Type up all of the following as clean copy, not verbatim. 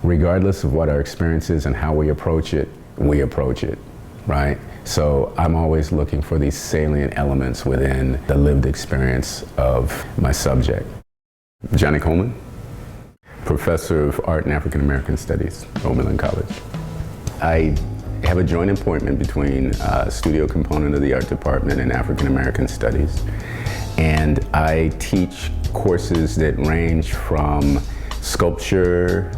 regardless of what our experience is and how we approach it, right? So I'm always looking for these salient elements within the lived experience of my subject. Johnny Coleman, professor of art and African American studies, Oberlin College. I have a joint appointment between studio component of the art department and African American studies. And I teach courses that range from sculpture,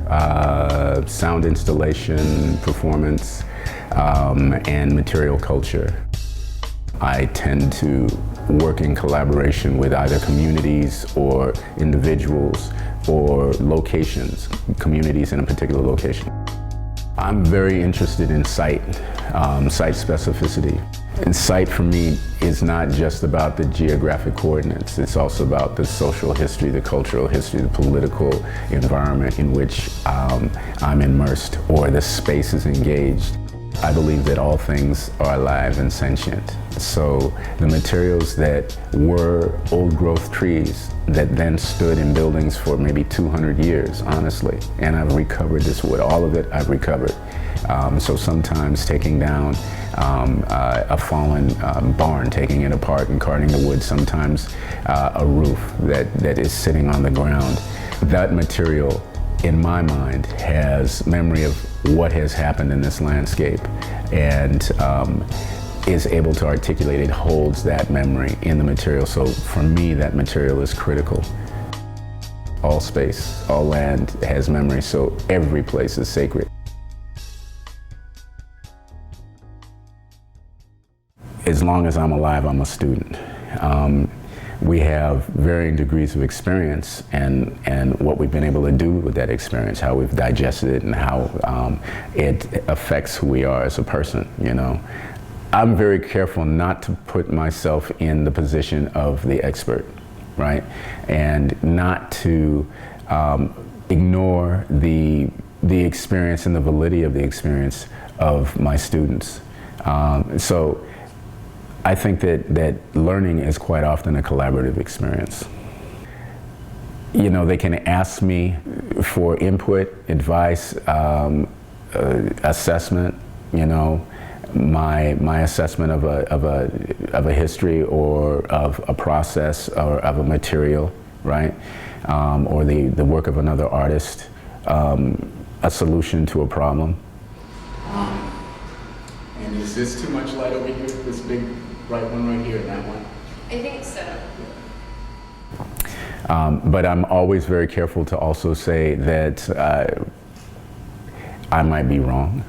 sound installation, performance, and material culture. I tend to work in collaboration with either communities or individuals or locations, communities in a particular location. I'm very interested in site specificity. And site for me is not just about the geographic coordinates, it's also about the social history, the cultural history, the political environment in which I'm immersed or the space is engaged. I believe that all things are alive and sentient. So the materials that were old growth trees that then stood in buildings for maybe 200 years, honestly, and I've recovered this wood, all of it I've recovered. So sometimes taking down a fallen barn, taking it apart and carting the wood, sometimes a roof that is sitting on the ground. That material, in my mind, has memory of what has happened in this landscape and is able to articulate, it holds that memory in the material. So for me, that material is critical. All space, all land has memory, so every place is sacred. As long as I'm alive, I'm a student. We have varying degrees of experience and what we've been able to do with that experience, how we've digested it and how it affects who we are as a person, you know. I'm very careful not to put myself in the position of the expert, right? And not to ignore the experience and the validity of the experience of my students. So I think that learning is quite often a collaborative experience. You know, they can ask me for input, advice, assessment, you know, my assessment of a history or of a process or of a material, right? Or the work of another artist, a solution to a problem. And is this too much light over here? This big bright one right here and that one? I think so. But I'm always very careful to also say that I might be wrong,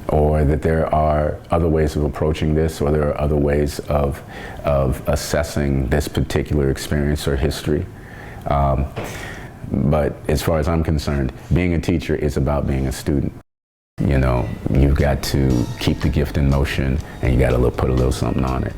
or that there are other ways of approaching this, or there are other ways of assessing this particular experience or history. But as far as I'm concerned, being a teacher is about being a student. You know, you've got to keep the gift in motion and you got to put a little something on it.